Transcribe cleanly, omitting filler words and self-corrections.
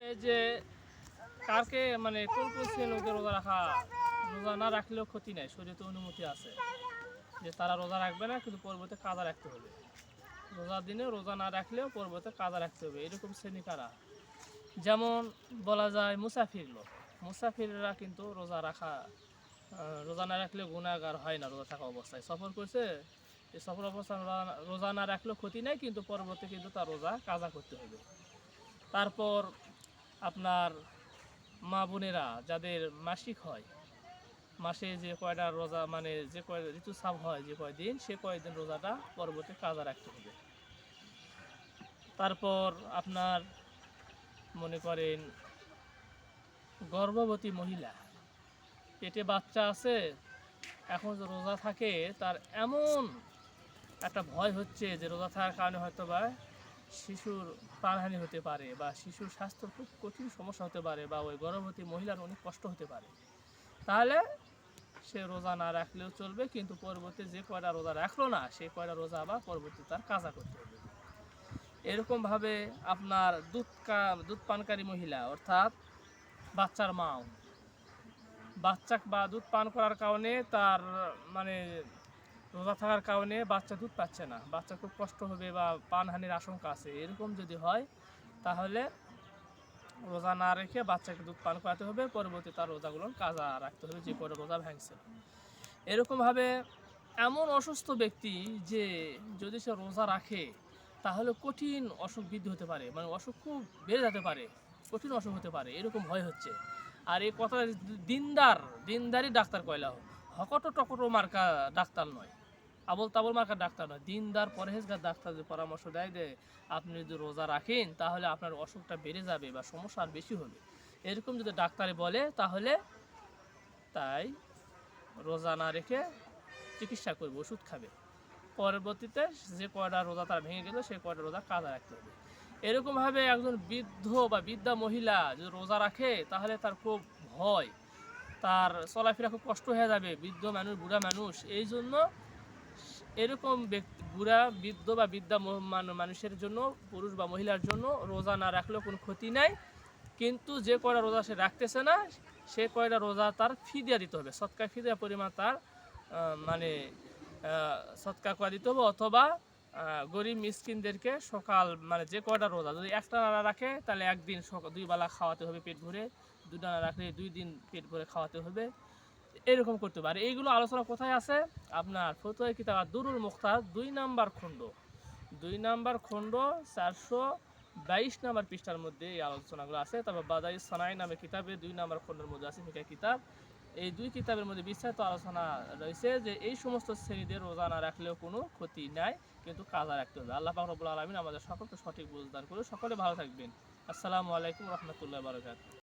এই যে কারকে মানে কোন কোন শ্রেণীকে রোজা না রাখলেও ক্ষতি নাই, শরীরে অনুমতি আছে যে তারা রোজা রাখবে না কিন্তু পরবর্তী কাজা রাখতে হবে। রোজার দিনে রোজা না রাখলেও পরবর্তী কাজা রাখতে হবে, এরকম শ্রেণী কারা? যেমন বলা যায় মুসাফির লোক, মুসাফিররা কিন্তু রোজা না রাখলে গুনাহগার হয় না। রোজা থাকা অবস্থায় সফর করছে, এই সফর অবস্থায় রোজা না রাখলেও ক্ষতি নেই কিন্তু পরবর্তী কিন্তু তার রোজা কাজা করতে হবে। তারপর আপনার মা বোনেরা যাদের মাসিক হয়, মাসে যে কয়টা রোজা মানে যে কয় ঋতুস্রাব হয় যে কয়দিন, সে কয়দিন রোজাটা পরবর্তী কাজা রাখতে হবে। তারপর আপনার মনে করেন গর্ভবতী মহিলা, পেটে বাচ্চা আছে, এখন যে রোজা থাকে তার এমন একটা ভয় হচ্ছে যে রোজা থাকার কারণে হয়তো বা শিশুর প্রাণহানি হতে পারে বা শিশুর স্বাস্থ্যের খুব কঠিন সমস্যা হতে পারে বা ওই গর্ভবতী মহিলার অনেক কষ্ট হতে পারে, তাহলে সে রোজা না রাখলেও চলবে কিন্তু পরবর্তী যে কয়টা রোজা রাখলো না সে কয়টা রোজা আবার পরবর্তী তার কাজা করতে হবে। এরকমভাবে আপনার দুধ পানকারী মহিলা অর্থাৎ বাচ্চার মাও, বাচ্চা বা দুধ পান করার কারণে তার মানে রোজা থাকার কারণে বাচ্চা দুধ পাচ্ছে না, বাচ্চা খুব কষ্ট হবে বা প্রাণহানির আশঙ্কা আছে, এরকম যদি হয় তাহলে রোজা না রেখে বাচ্চাকে দুধ পান করাতে হবে, পরবর্তী তার রোজাগুলো কাজা রাখতে হবে যে করে রোজা ভাঙছে। এরকমভাবে এমন অসুস্থ ব্যক্তি যে যদি সে রোজা রাখে তাহলে কঠিন অসুখ বৃদ্ধি হতে পারে, মানে অসুখ খুব বেড়ে যেতে পারে, কঠিন অসুখ হতে পারে, এরকম ভয় হচ্ছে। আর এই কথা দিনদারি ডাক্তার কয়লা হকটো টকটো মার্কা ডাক্তার নয়, আবল তাবল মার্কা ডাক্তার নয়, দিনদার পরহেজগার ডাক্তার যে পরামর্শ দেয় যে আপনি যদি রোজা রাখেন তাহলে আপনার অসুখটা বেড়ে যাবে বা সমস্যা আর বেশি হবে, এরকম যদি ডাক্তারে বলে তাহলে তাই রোজা না রেখে চিকিৎসা করবে, ওষুধ খাবে, পরবর্তীতে যে কয়টা রোজা তার ভেঙে গেল সে কয়টা রোজা কাজা রাখতে হবে। এরকমভাবে একজন বৃদ্ধ বা বৃদ্ধা মহিলা যদি রোজা রাখে তাহলে তার খুব ভয়, তার চলাফেরা খুব কষ্ট হয়ে যাবে, বৃদ্ধ মানুষ বুড়া মানুষ, এই জন্য এরকম বৃদ্ধ বা বৃদ্ধা মানুষের জন্য, পুরুষ বা মহিলার জন্য রোজা না রাখলেও কোনো ক্ষতি নাই, কিন্তু যে কয়টা রোজা সে রাখতেছে না সে কয়টা রোজা তার ফিদিয়া দিতে হবে, সৎকার ফিদিয়া পরিমাণ তার মানে সৎকার করে দিতে হবে, অথবা গরিব মিসকিনদেরকে সকাল মানে যে কয়টা রোজা যদি একটা না রাখে তাহলে একদিন দুই বেলা খাওয়াতে হবে পেট ভরে, দুটা না রাখলে 2 দিন পেট ভরে খাওয়াতে হবে, এরকম করতে পারে। এইগুলো আলোচনা কোথায় আছে? আপনার ফতোয়া কিতাব দুরুল মুখতার 2 নাম্বার খণ্ড 422 নাম্বার পৃষ্ঠার মধ্যে এই আলোচনাগুলো আছে। তবে বাদাই সানাই নামে কিতাবে 2 নাম্বার খণ্ডের মধ্যে আছে ফিকাহ কিতাব, এই 2 কিতাবের মধ্যে বিস্তারিত আলোচনা রয়েছে যে এই সমস্ত শ্রেণীদের রোজা না রাখলেও কোনো ক্ষতি নাই কিন্তু কাজা রাখতে হবে। আল্লাহ পাক রব্বুল আলামিন আমাদের সকলকে সঠিক বুঝ দান করুন। সকলে ভালো থাকবেন। আসসালামু আলাইকুম রহমতুল্লাহ বারাকাতুহু।